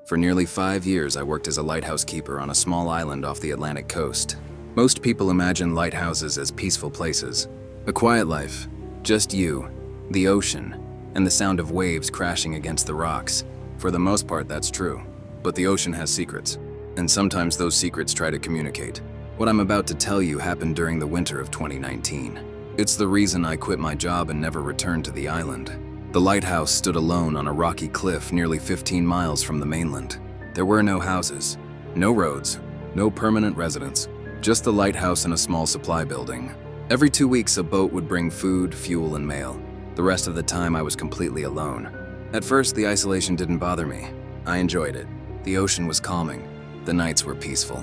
For nearly 5 years, I worked as a lighthouse keeper on a small island off the Atlantic coast. Most people imagine lighthouses as peaceful places. A quiet life, just you, the ocean, and the sound of waves crashing against the rocks. For the most part, that's true. But the ocean has secrets, and sometimes those secrets try to communicate. What I'm about to tell you happened during the winter of 2019. It's the reason I quit my job and never returned to the island. The lighthouse stood alone on a rocky cliff nearly 15 miles from the mainland. There were no houses, no roads, no permanent residents, just the lighthouse and a small supply building. Every 2 weeks, a boat would bring food, fuel, and mail. The rest of the time, I was completely alone. At first, the isolation didn't bother me. I enjoyed it. The ocean was calming. The nights were peaceful.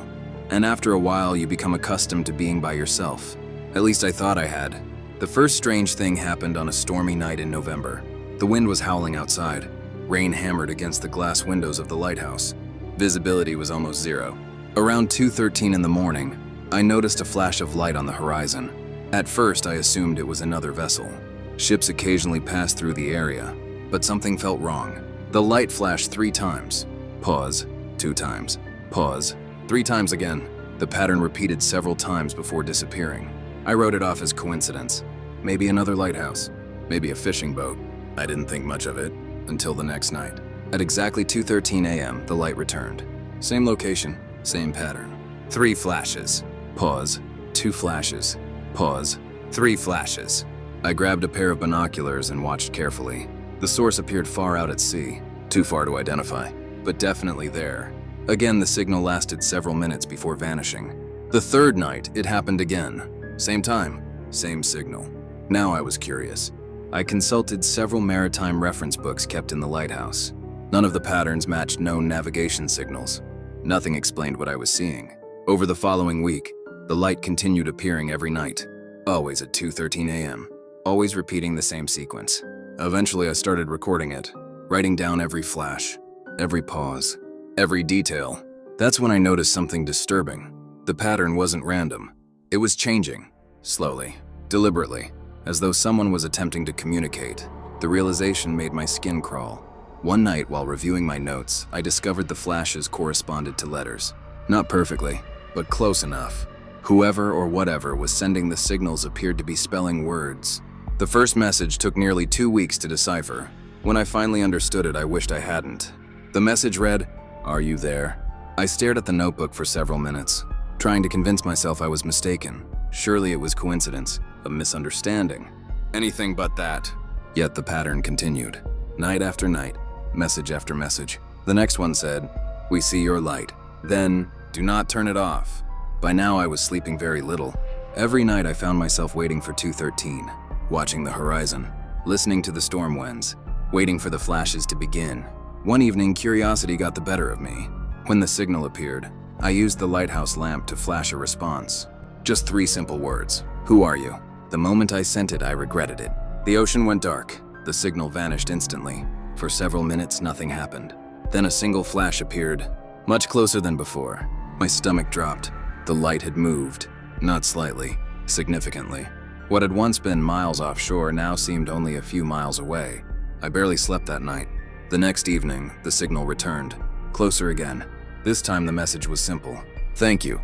And after a while, you become accustomed to being by yourself. At least I thought I had. The first strange thing happened on a stormy night in November. The wind was howling outside. Rain hammered against the glass windows of the lighthouse. Visibility was almost zero. Around 2:13 in the morning, I noticed a flash of light on the horizon. At first, I assumed it was another vessel. Ships occasionally passed through the area, but something felt wrong. The light flashed 3 times. Pause. 2 times. Pause. 3 times again. The pattern repeated several times before disappearing. I wrote it off as coincidence. Maybe another lighthouse. Maybe a fishing boat. I didn't think much of it until the next night. At exactly 2:13 a.m., the light returned. Same location, same pattern. 3 flashes. Pause. 2 flashes. Pause. 3 flashes. I grabbed a pair of binoculars and watched carefully. The source appeared far out at sea, too far to identify, but definitely there. Again, the signal lasted several minutes before vanishing. The 3rd night, it happened again. Same time, same signal. Now I was curious. I consulted several maritime reference books kept in the lighthouse. None of the patterns matched known navigation signals. Nothing explained what I was seeing. Over the following week, the light continued appearing every night, always at 2:13 a.m., always repeating the same sequence. Eventually, I started recording it, writing down every flash, every pause, every detail. That's when I noticed something disturbing. The pattern wasn't random. It was changing, slowly, deliberately, as though someone was attempting to communicate. The realization made my skin crawl. One night, while reviewing my notes, I discovered the flashes corresponded to letters. Not perfectly, but close enough. Whoever or whatever was sending the signals appeared to be spelling words. The first message took nearly 2 weeks to decipher. When I finally understood it, I wished I hadn't. The message read, "Are you there?" I stared at the notebook for several minutes, trying to convince myself I was mistaken. Surely it was coincidence, a misunderstanding. Anything but that. Yet the pattern continued. Night after night, message after message. The next one said, "We see your light. Then, do not turn it off." By now I was sleeping very little. Every night I found myself waiting for 2:13, watching the horizon, listening to the storm winds, waiting for the flashes to begin. One evening, curiosity got the better of me. When the signal appeared, I used the lighthouse lamp to flash a response. Just 3 simple words. "Who are you?" The moment I sent it, I regretted it. The ocean went dark. The signal vanished instantly. For several minutes, nothing happened. Then a single flash appeared, much closer than before. My stomach dropped. The light had moved, not slightly, significantly. What had once been miles offshore now seemed only a few miles away. I barely slept that night. The next evening, the signal returned, closer again. This time the message was simple. "Thank you."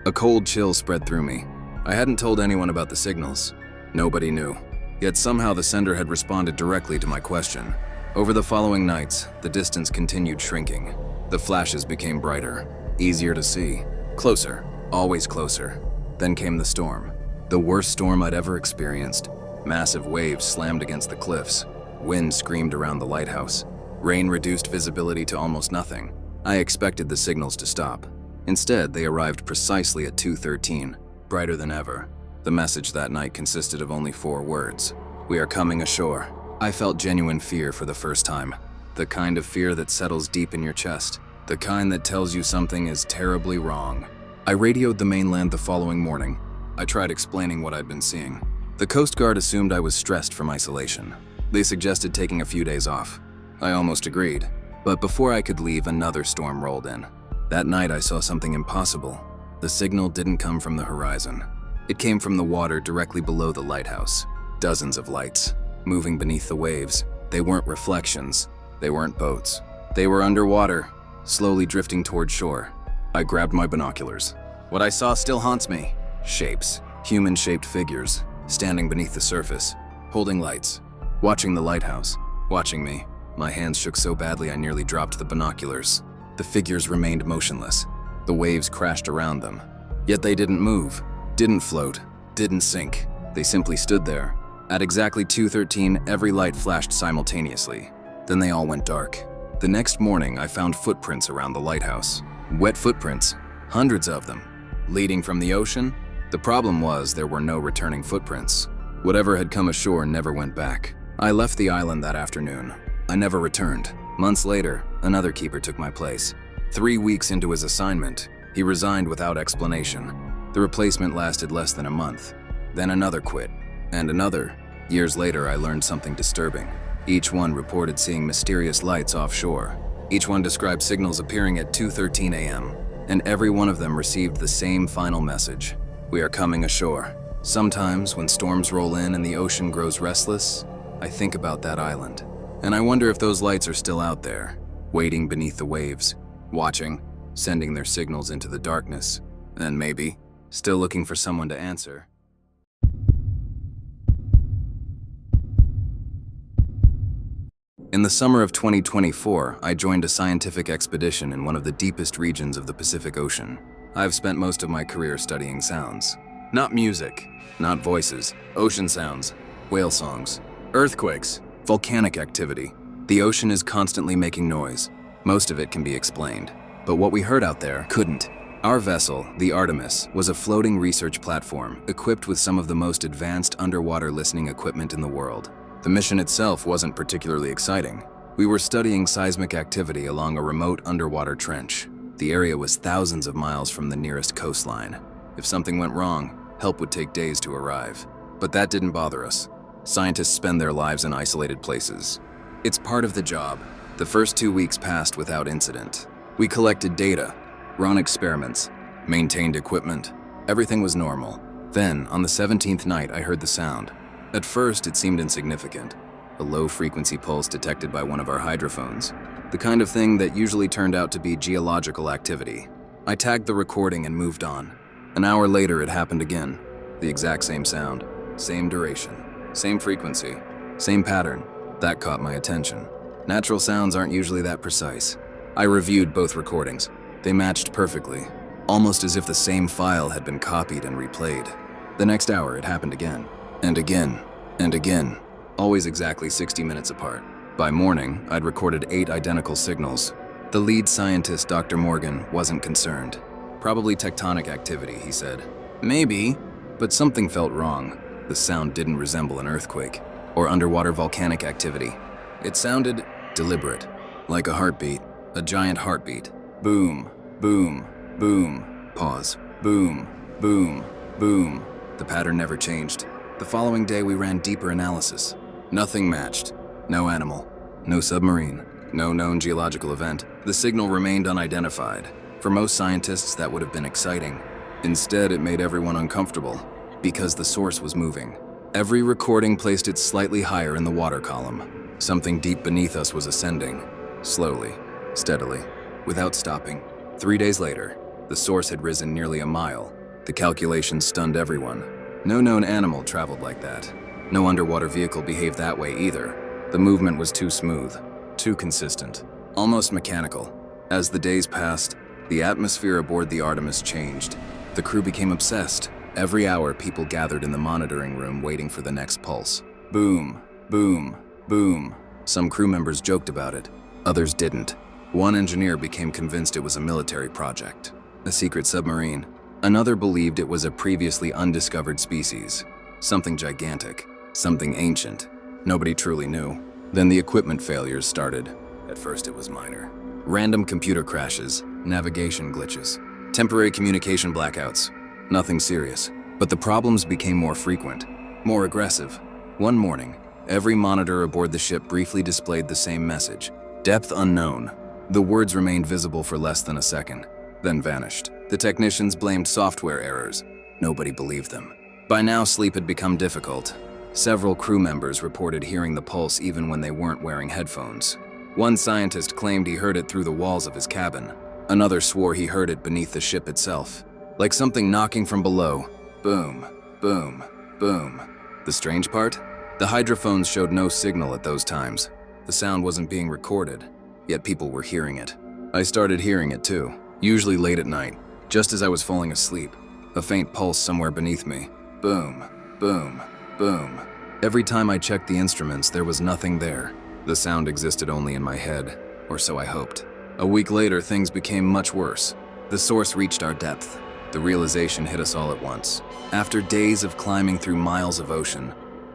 A cold chill spread through me. I hadn't told anyone about the signals. Nobody knew. Yet somehow the sender had responded directly to my question. Over the following nights, the distance continued shrinking. The flashes became brighter, easier to see, closer, always closer. Then came the storm. The worst storm I'd ever experienced. Massive waves slammed against the cliffs. Wind screamed around the lighthouse. Rain reduced visibility to almost nothing. I expected the signals to stop. Instead, they arrived precisely at 2:13, brighter than ever. The message that night consisted of only 4 words. "We are coming ashore." I felt genuine fear for the first time. The kind of fear that settles deep in your chest. The kind that tells you something is terribly wrong. I radioed the mainland the following morning. I tried explaining what I'd been seeing. The Coast Guard assumed I was stressed from isolation. They suggested taking a few days off. I almost agreed. But before I could leave, another storm rolled in. That night I saw something impossible. The signal didn't come from the horizon. It came from the water directly below the lighthouse. Dozens of lights, moving beneath the waves. They weren't reflections. They weren't boats. They were underwater, slowly drifting toward shore. I grabbed my binoculars. What I saw still haunts me. Shapes, human-shaped figures, standing beneath the surface, holding lights, watching the lighthouse, watching me. My hands shook so badly I nearly dropped the binoculars. The figures remained motionless. The waves crashed around them. Yet they didn't move, didn't float, didn't sink. They simply stood there. At exactly 2:13, every light flashed simultaneously. Then they all went dark. The next morning, I found footprints around the lighthouse. Wet footprints, hundreds of them. Leading from the ocean? The problem was there were no returning footprints. Whatever had come ashore never went back. I left the island that afternoon. I never returned. Months later, another keeper took my place. 3 weeks into his assignment, he resigned without explanation. The replacement lasted less than a month. Then another quit, and another. Years later, I learned something disturbing. Each one reported seeing mysterious lights offshore. Each one described signals appearing at 2:13 a.m., and every one of them received the same final message. We are coming ashore. Sometimes, when storms roll in and the ocean grows restless, I think about that island. And I wonder if those lights are still out there, waiting beneath the waves, watching, sending their signals into the darkness, and maybe, still looking for someone to answer. In the summer of 2024, I joined a scientific expedition in one of the deepest regions of the Pacific Ocean. I've spent most of my career studying sounds. Not music, not voices, ocean sounds, whale songs, earthquakes, volcanic activity. The ocean is constantly making noise. Most of it can be explained, but what we heard out there couldn't. Our vessel, the Artemis, was a floating research platform equipped with some of the most advanced underwater listening equipment in the world. The mission itself wasn't particularly exciting. We were studying seismic activity along a remote underwater trench. The area was thousands of miles from the nearest coastline. If something went wrong, help would take days to arrive. But that didn't bother us. Scientists spend their lives in isolated places. It's part of the job. The first 2 weeks passed without incident. We collected data, ran experiments, maintained equipment. Everything was normal. Then, on the 17th night, I heard the sound. At first, it seemed insignificant. A low-frequency pulse detected by one of our hydrophones. The kind of thing that usually turned out to be geological activity. I tagged the recording and moved on. An hour later, it happened again. The exact same sound, same duration, same frequency, same pattern. That caught my attention. Natural sounds aren't usually that precise. I reviewed both recordings. They matched perfectly, almost as if the same file had been copied and replayed. The next hour, it happened again. And again, and again, always exactly 60 minutes apart. By morning, I'd recorded 8 identical signals. The lead scientist, Dr. Morgan, wasn't concerned. Probably tectonic activity, he said. Maybe, but something felt wrong. The sound didn't resemble an earthquake or underwater volcanic activity. It sounded deliberate, like a heartbeat, a giant heartbeat. Boom, boom, boom, pause, boom, boom, boom. The pattern never changed. The following day, we ran deeper analysis. Nothing matched. No animal, no submarine, no known geological event. The signal remained unidentified. For most scientists, that would have been exciting. Instead, it made everyone uncomfortable because the source was moving. Every recording placed it slightly higher in the water column. Something deep beneath us was ascending, slowly, steadily, without stopping. 3 days later, the source had risen nearly a mile. The calculations stunned everyone. No known animal traveled like that. No underwater vehicle behaved that way either. The movement was too smooth, too consistent, almost mechanical. As the days passed, the atmosphere aboard the Artemis changed. The crew became obsessed. Every hour, people gathered in the monitoring room waiting for the next pulse. Boom, boom, boom. Some crew members joked about it. Others didn't. One engineer became convinced it was a military project, a secret submarine. Another believed it was a previously undiscovered species, something gigantic, something ancient. Nobody truly knew. Then the equipment failures started. At first it was minor. Random computer crashes, navigation glitches, temporary communication blackouts. Nothing serious. But the problems became more frequent, more aggressive. One morning, every monitor aboard the ship briefly displayed the same message. Depth unknown. The words remained visible for less than a second, then vanished. The technicians blamed software errors. Nobody believed them. By now, sleep had become difficult. Several crew members reported hearing the pulse even when they weren't wearing headphones. One scientist claimed he heard it through the walls of his cabin. Another swore he heard it beneath the ship itself, like something knocking from below. Boom, boom, boom. The strange part? The hydrophones showed no signal at those times. The sound wasn't being recorded, yet people were hearing it. I started hearing it too, usually late at night, just as I was falling asleep. A faint pulse somewhere beneath me. Boom, boom, boom. Every time I checked the instruments, there was nothing there. The sound existed only in my head, or so I hoped. A week later, things became much worse. The source reached our depth. The realization hit us all at once. After days of climbing through miles of ocean,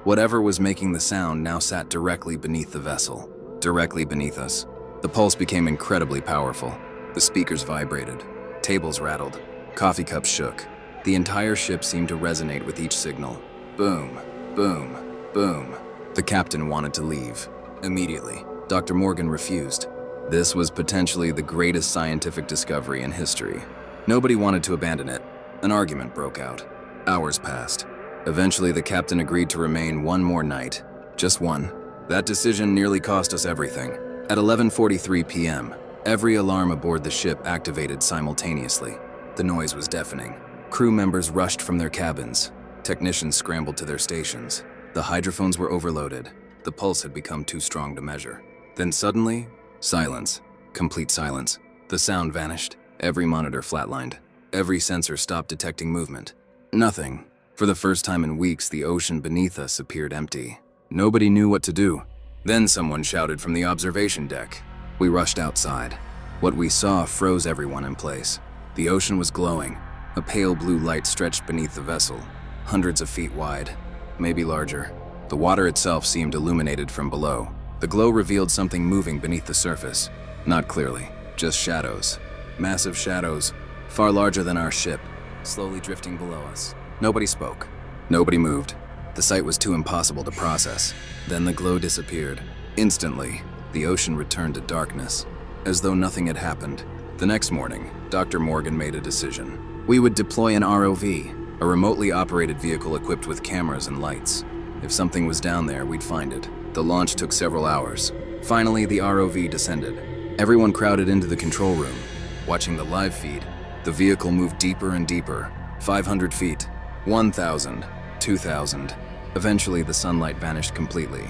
whatever was making the sound now sat directly beneath the vessel, directly beneath us. The pulse became incredibly powerful. The speakers vibrated, tables rattled, coffee cups shook. The entire ship seemed to resonate with each signal. Boom, boom, boom. The captain wanted to leave. Immediately, Dr. Morgan refused. This was potentially the greatest scientific discovery in history. Nobody wanted to abandon it. An argument broke out. Hours passed. Eventually, the captain agreed to remain one more night. Just one. That decision nearly cost us everything. At 11:43 p.m., every alarm aboard the ship activated simultaneously. The noise was deafening. Crew members rushed from their cabins. Technicians scrambled to their stations. The hydrophones were overloaded. The pulse had become too strong to measure. Then suddenly, silence. Complete silence. The sound vanished. Every monitor flatlined. Every sensor stopped detecting movement. Nothing. For the first time in weeks, the ocean beneath us appeared empty. Nobody knew what to do. Then someone shouted from the observation deck. We rushed outside. What we saw froze everyone in place. The ocean was glowing. A pale blue light stretched beneath the vessel, hundreds of feet wide, maybe larger. The water itself seemed illuminated from below. The glow revealed something moving beneath the surface. Not clearly, just shadows. Massive shadows, far larger than our ship, slowly drifting below us. Nobody spoke. Nobody moved. The sight was too impossible to process. Then the glow disappeared. Instantly, the ocean returned to darkness, as though nothing had happened. The next morning, Dr. Morgan made a decision. We would deploy an ROV, a remotely operated vehicle equipped with cameras and lights. If something was down there, we'd find it. The launch took several hours. Finally, the ROV descended. Everyone crowded into the control room, watching the live feed. The vehicle moved deeper and deeper, 500 feet, 1,000, 2,000. Eventually, the sunlight vanished completely.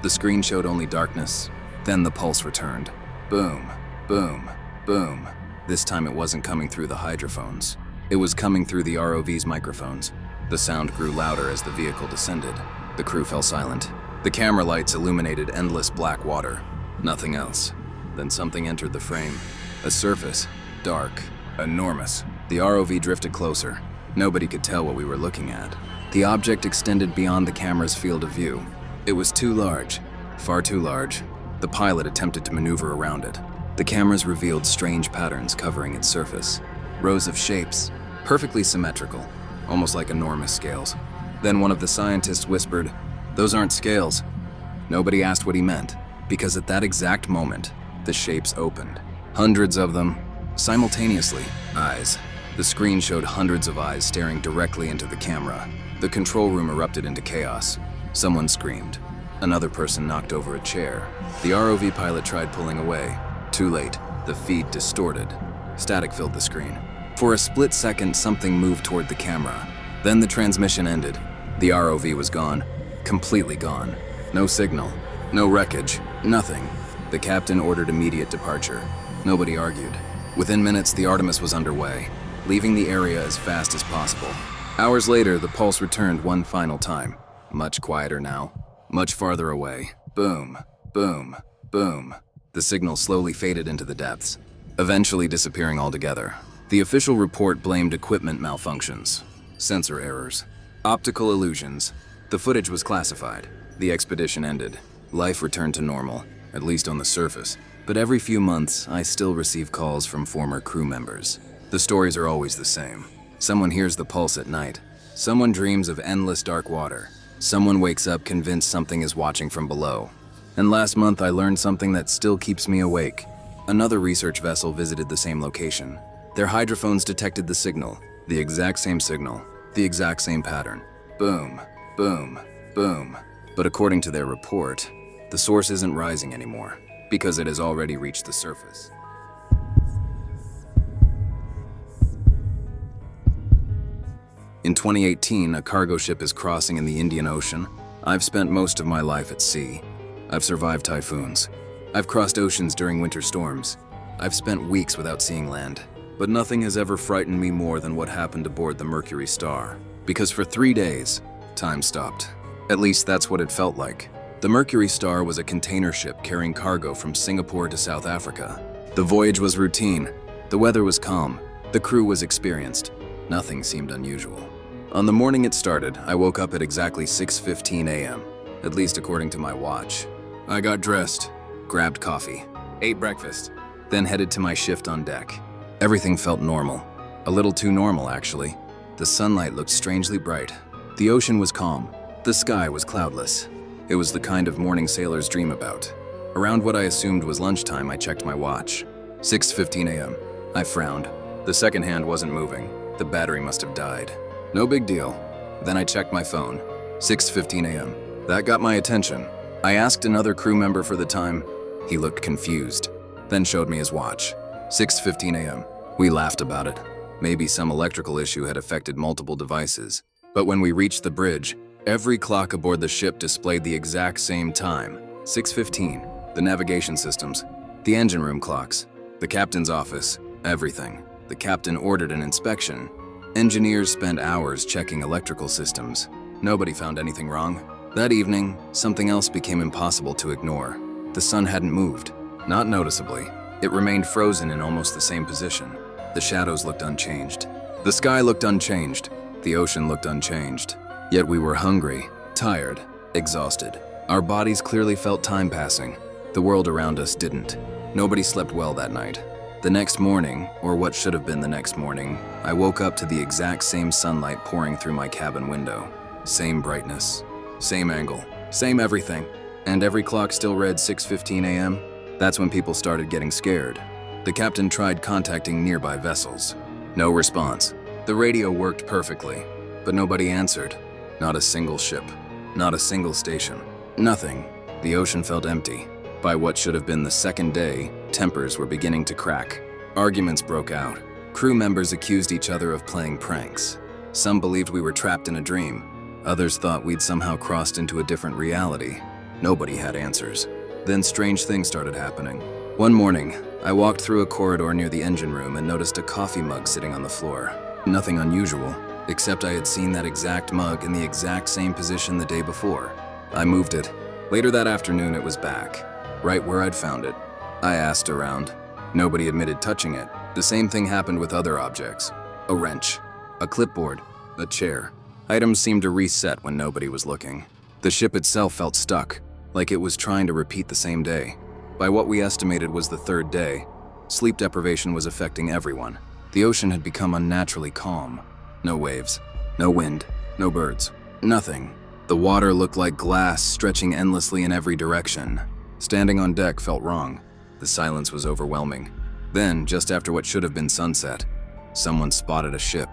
The screen showed only darkness. Then the pulse returned. Boom, boom, boom. This time it wasn't coming through the hydrophones. It was coming through the ROV's microphones. The sound grew louder as the vehicle descended. The crew fell silent. The camera lights illuminated endless black water. Nothing else. Then something entered the frame. A surface, dark, enormous. The ROV drifted closer. Nobody could tell what we were looking at. The object extended beyond the camera's field of view. It was too large, far too large. The pilot attempted to maneuver around it. The cameras revealed strange patterns covering its surface. Rows of shapes, perfectly symmetrical, almost like enormous scales. Then one of the scientists whispered, "Those aren't scales." Nobody asked what he meant, because at that exact moment, the shapes opened. Hundreds of them, simultaneously. Eyes. The screen showed hundreds of eyes staring directly into the camera. The control room erupted into chaos. Someone screamed. Another person knocked over a chair. The ROV pilot tried pulling away. Too late. The feed distorted. Static filled the screen. For a split second, something moved toward the camera. Then the transmission ended. The ROV was gone. Completely gone. No signal. No wreckage. Nothing. The captain ordered immediate departure. Nobody argued. Within minutes, the Artemis was underway, leaving the area as fast as possible. Hours later, the pulse returned one final time. Much quieter now. Much farther away. Boom, boom, boom. The signal slowly faded into the depths, eventually disappearing altogether. The official report blamed equipment malfunctions, sensor errors, optical illusions. The footage was classified. The expedition ended. Life returned to normal, at least on the surface. But every few months, I still receive calls from former crew members. The stories are always the same. Someone hears the pulse at night. Someone dreams of endless dark water. Someone wakes up convinced something is watching from below. And last month, I learned something that still keeps me awake. Another research vessel visited the same location. Their hydrophones detected the signal, the exact same signal, the exact same pattern. Boom, boom, boom. But according to their report, the source isn't rising anymore. because it has already reached the surface. In 2018, a cargo ship is crossing in the Indian Ocean. I've spent most of my life at sea. I've survived typhoons. I've crossed oceans during winter storms. I've spent weeks without seeing land. But nothing has ever frightened me more than what happened aboard the Mercury Star. Because for 3 days, time stopped. At least that's what it felt like. The Mercury Star was a container ship carrying cargo from Singapore to South Africa. The voyage was routine. The weather was calm. The crew was experienced. Nothing seemed unusual. On the morning it started, I woke up at exactly 6:15 a.m., at least according to my watch. I got dressed, grabbed coffee, ate breakfast, then headed to my shift on deck. Everything felt normal. A little too normal, actually. The sunlight looked strangely bright. The ocean was calm. The sky was cloudless. It was the kind of morning sailors dream about. Around what I assumed was lunchtime, I checked my watch. 6:15 a.m. I frowned. The second hand wasn't moving. The battery must have died. No big deal. Then I checked my phone. 6:15 a.m. That got my attention. I asked another crew member for the time. He looked confused, then showed me his watch. 6:15 a.m. We laughed about it. Maybe some electrical issue had affected multiple devices. But when we reached the bridge, every clock aboard the ship displayed the exact same time. 6:15. The navigation systems, the engine room clocks, the captain's office, everything. The captain ordered an inspection. Engineers spent hours checking electrical systems. Nobody found anything wrong. That evening, something else became impossible to ignore. The sun hadn't moved. Not noticeably. It remained frozen in almost the same position. The shadows looked unchanged. The sky looked unchanged. The ocean looked unchanged. Yet we were hungry, tired, exhausted. Our bodies clearly felt time passing. The world around us didn't. Nobody slept well that night. The next morning, or what should have been the next morning, I woke up to the exact same sunlight pouring through my cabin window. Same brightness, same angle, same everything. And every clock still read 6:15 a.m. That's when people started getting scared. The captain tried contacting nearby vessels. No response. The radio worked perfectly, but nobody answered. Not a single ship, not a single station, nothing. The ocean felt empty. By what should have been the second day, tempers were beginning to crack. Arguments broke out. Crew members accused each other of playing pranks. Some believed we were trapped in a dream. Others thought we'd somehow crossed into a different reality. Nobody had answers. Then strange things started happening. One morning, I walked through a corridor near the engine room and noticed a coffee mug sitting on the floor. Nothing unusual, except I had seen that exact mug in the exact same position the day before. I moved it. Later that afternoon, it was back, right where I'd found it. I asked around. Nobody admitted touching it. The same thing happened with other objects. A wrench, a clipboard, a chair. Items seemed to reset when nobody was looking. The ship itself felt stuck, like it was trying to repeat the same day. By what we estimated was the third day, sleep deprivation was affecting everyone. The ocean had become unnaturally calm. No waves, no wind, no birds, nothing. The water looked like glass stretching endlessly in every direction. Standing on deck felt wrong. The silence was overwhelming. Then, just after what should have been sunset, someone spotted a ship,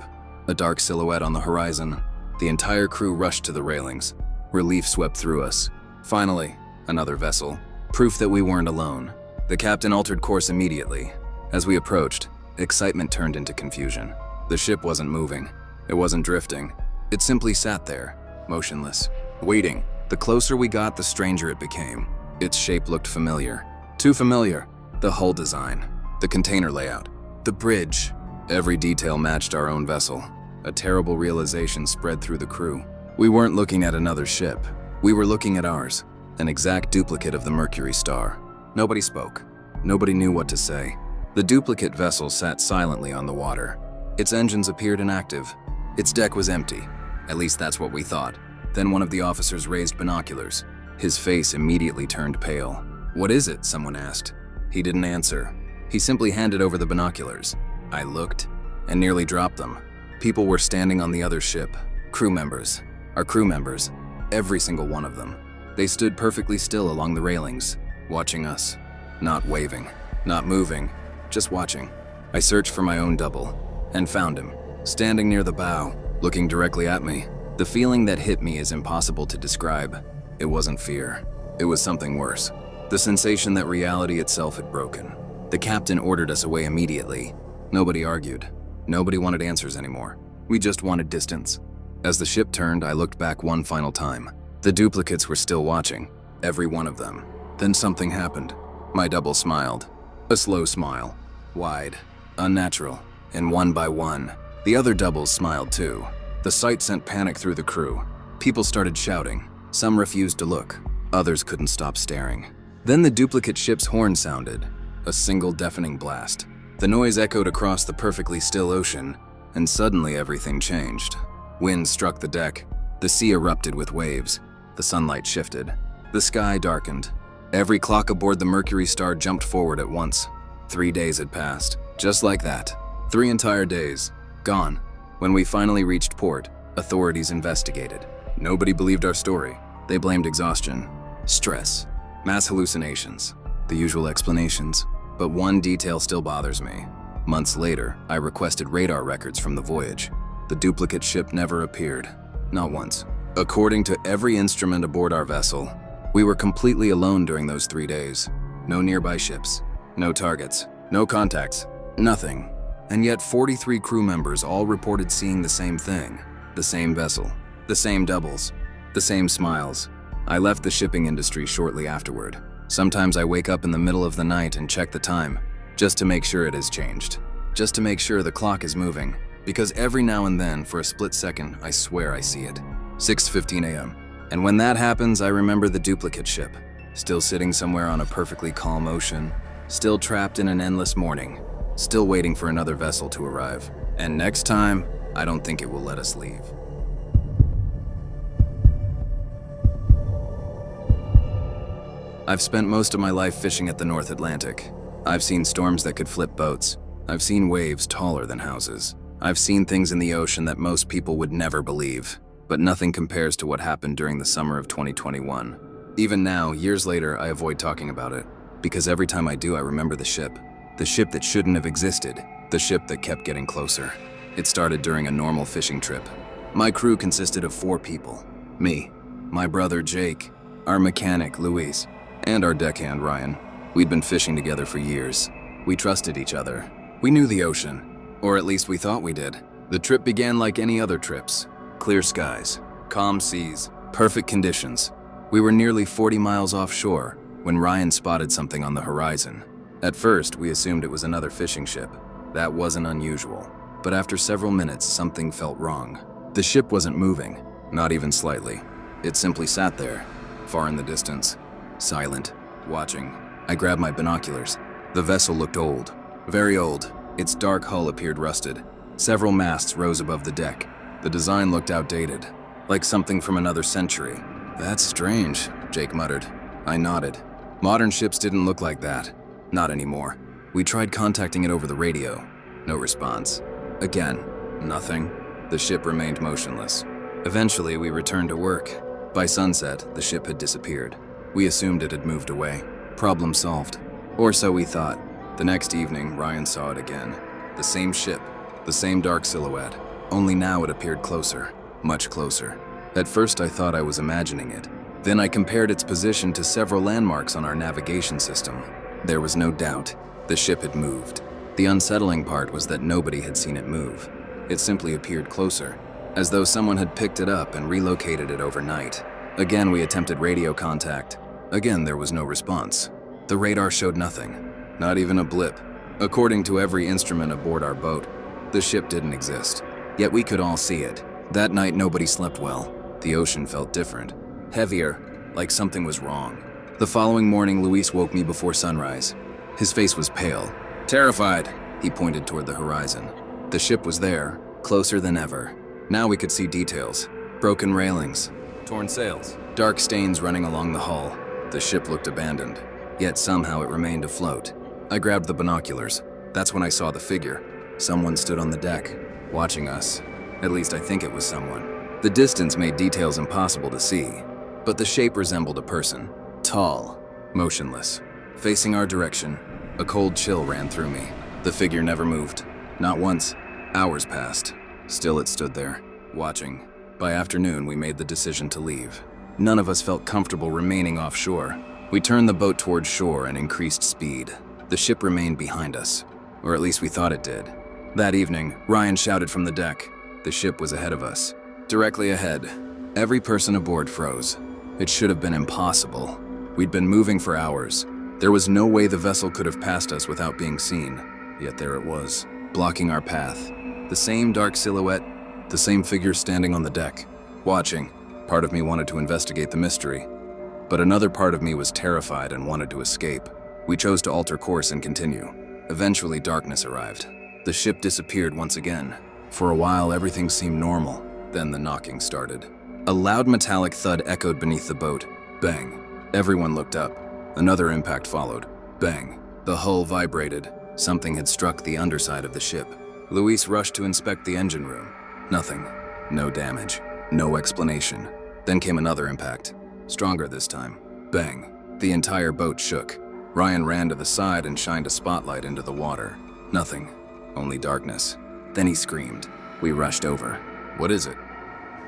a dark silhouette on the horizon. The entire crew rushed to the railings. Relief swept through us. Finally, another vessel. Proof that we weren't alone. The captain altered course immediately. As we approached, excitement turned into confusion. The ship wasn't moving. It wasn't drifting. It simply sat there, motionless, waiting. The closer we got, the stranger it became. Its shape looked familiar. Too familiar. The hull design, the container layout, the bridge. Every detail matched our own vessel. A terrible realization spread through the crew. We weren't looking at another ship. We were looking at ours, an exact duplicate of the Mercury Star. Nobody spoke. Nobody knew what to say. The duplicate vessel sat silently on the water. Its engines appeared inactive. Its deck was empty. At least that's what we thought. Then one of the officers raised binoculars. His face immediately turned pale. "What is it?" someone asked. He didn't answer. He simply handed over the binoculars. I looked and nearly dropped them. People were standing on the other ship. Crew members. Our crew members. Every single one of them. They stood perfectly still along the railings, watching us. Not waving, not moving, just watching. I searched for my own double and found him, standing near the bow, looking directly at me. The feeling that hit me is impossible to describe. It wasn't fear. It was something worse. The sensation that reality itself had broken. The captain ordered us away immediately. Nobody argued. Nobody wanted answers anymore. We just wanted distance. As the ship turned, I looked back one final time. The duplicates were still watching, every one of them. Then something happened. My double smiled. A slow smile. Wide, unnatural, and one by one, the other doubles smiled too. The sight sent panic through the crew. People started shouting. Some refused to look. Others couldn't stop staring. Then the duplicate ship's horn sounded. A single deafening blast. The noise echoed across the perfectly still ocean, and suddenly everything changed. Wind struck the deck. The sea erupted with waves. The sunlight shifted. The sky darkened. Every clock aboard the Mercury star jumped forward at once. 3 days had passed. Just like that. 3 entire days. Gone. When we finally reached port, authorities investigated. Nobody believed our story. They blamed exhaustion, stress, mass hallucinations, the usual explanations. But one detail still bothers me. Months later, I requested radar records from the voyage. The duplicate ship never appeared. Not once. According to every instrument aboard our vessel, we were completely alone during those 3 days. No nearby ships, no targets, no contacts, nothing. And yet 43 crew members all reported seeing the same thing. The same vessel, the same doubles, the same smiles. I left the shipping industry shortly afterward. Sometimes I wake up in the middle of the night and check the time, just to make sure it has changed. Just to make sure the clock is moving. Because every now and then, for a split second, I swear I see it. 6:15 a.m. And when that happens, I remember the duplicate ship, still sitting somewhere on a perfectly calm ocean, still trapped in an endless morning, still waiting for another vessel to arrive. And next time, I don't think it will let us leave. I've spent most of my life fishing at the North Atlantic. I've seen storms that could flip boats. I've seen waves taller than houses. I've seen things in the ocean that most people would never believe. But nothing compares to what happened during the summer of 2021. Even now, years later, I avoid talking about it. Because every time I do, I remember the ship. The ship that shouldn't have existed. The ship that kept getting closer. It started during a normal fishing trip. My crew consisted of 4 people. Me, my brother Jake, our mechanic Luis, and our deckhand Ryan. We'd been fishing together for years. We trusted each other. We knew the ocean, or at least we thought we did. The trip began like any other trips. Clear skies, calm seas, perfect conditions. We were nearly 40 miles offshore when Ryan spotted something on the horizon. At first, we assumed it was another fishing ship. That wasn't unusual. But after several minutes, something felt wrong. The ship wasn't moving, not even slightly. It simply sat there, far in the distance, silent, watching. I grabbed my binoculars. The vessel looked old, very old. Its dark hull appeared rusted. Several masts rose above the deck. The design looked outdated, like something from another century. "That's strange," Jake muttered. I nodded. Modern ships didn't look like that. Not anymore. We tried contacting it over the radio. No response. Again, nothing. The ship remained motionless. Eventually, we returned to work. By sunset, the ship had disappeared. We assumed it had moved away. Problem solved. Or so we thought. The next evening, Ryan saw it again. The same ship, the same dark silhouette. Only now it appeared closer, much closer. At first I thought I was imagining it. Then I compared its position to several landmarks on our navigation system. There was no doubt. The ship had moved. The unsettling part was that nobody had seen it move. It simply appeared closer, as though someone had picked it up and relocated it overnight. Again, we attempted radio contact. Again, there was no response. The radar showed nothing, not even a blip. According to every instrument aboard our boat, the ship didn't exist. Yet we could all see it. That night, nobody slept well. The ocean felt different, heavier, like something was wrong. The following morning, Luis woke me before sunrise. His face was pale. Terrified, he pointed toward the horizon. The ship was there, closer than ever. Now we could see details. Broken railings, torn sails, dark stains running along the hull. The ship looked abandoned, yet somehow it remained afloat. I grabbed the binoculars. That's when I saw the figure. Someone stood on the deck, watching us. At least I think it was someone. The distance made details impossible to see, but the shape resembled a person. Tall, motionless, facing our direction. A cold chill ran through me. The figure never moved. Not once. Hours passed. Still it stood there, watching. By afternoon, we made the decision to leave. None of us felt comfortable remaining offshore. We turned the boat towards shore and increased speed. The ship remained behind us, or at least we thought it did. That evening, Ryan shouted from the deck. The ship was ahead of us. Directly ahead, every person aboard froze. It should have been impossible. We'd been moving for hours. There was no way the vessel could have passed us without being seen. Yet there it was, blocking our path. The same dark silhouette, the same figure standing on the deck, watching. Part of me wanted to investigate the mystery, but another part of me was terrified and wanted to escape. We chose to alter course and continue. Eventually, darkness arrived. The ship disappeared once again. For a while, everything seemed normal. Then the knocking started. A loud metallic thud echoed beneath the boat. Bang. Everyone looked up. Another impact followed. Bang. The hull vibrated. Something had struck the underside of the ship. Luis rushed to inspect the engine room. Nothing. No damage. No explanation. Then came another impact. Stronger this time. Bang. The entire boat shook. Ryan ran to the side and shined a spotlight into the water. Nothing. Only darkness. Then he screamed. We rushed over. What is it?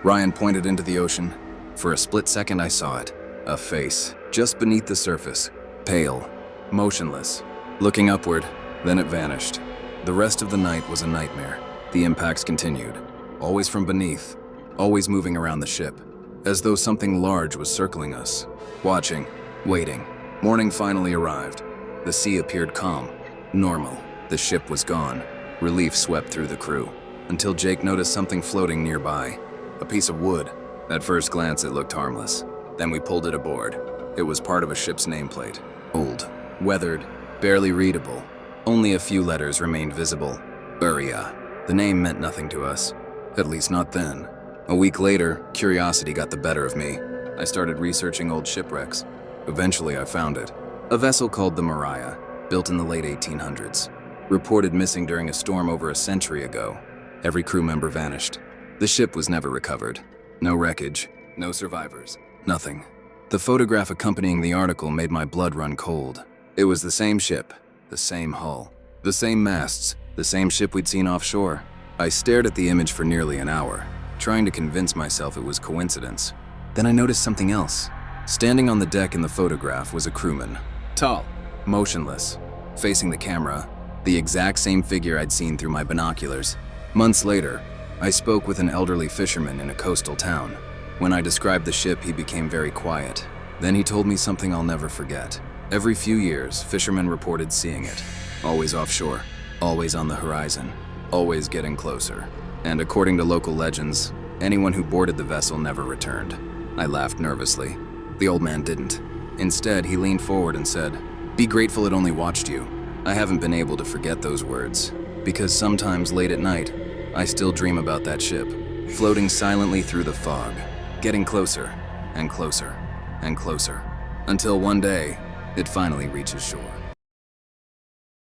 Ryan pointed into the ocean. For a split second I saw it. A face, just beneath the surface. Pale. Motionless. Looking upward, then it vanished. The rest of the night was a nightmare. The impacts continued. Always from beneath. Always moving around the ship. As though something large was circling us. Watching. Waiting. Morning finally arrived. The sea appeared calm. Normal. The ship was gone. Relief swept through the crew. Until Jake noticed something floating nearby. A piece of wood. At first glance it looked harmless. Then we pulled it aboard. It was part of a ship's nameplate. Old. Weathered. Barely readable. Only a few letters remained visible. Uria. The name meant nothing to us. At least not then. A week later, curiosity got the better of me. I started researching old shipwrecks. Eventually I found it. A vessel called the Maria, built in the late 1800s. Reported missing during a storm over a century ago. Every crew member vanished. The ship was never recovered. No wreckage, no survivors, nothing. The photograph accompanying the article made my blood run cold. It was the same ship, the same hull, the same masts, the same ship we'd seen offshore. I stared at the image for nearly an hour, trying to convince myself it was coincidence. Then I noticed something else. Standing on the deck in the photograph was a crewman. Tall, motionless, facing the camera, the exact same figure I'd seen through my binoculars. Months later, I spoke with an elderly fisherman in a coastal town. When I described the ship, he became very quiet. Then he told me something I'll never forget. Every few years, fishermen reported seeing it. Always offshore, always on the horizon, always getting closer. And according to local legends, anyone who boarded the vessel never returned. I laughed nervously. The old man didn't. Instead, he leaned forward and said, "Be grateful it only watched you." I haven't been able to forget those words, because sometimes late at night, I still dream about that ship, floating silently through the fog, getting closer and closer and closer, until one day, it finally reaches shore.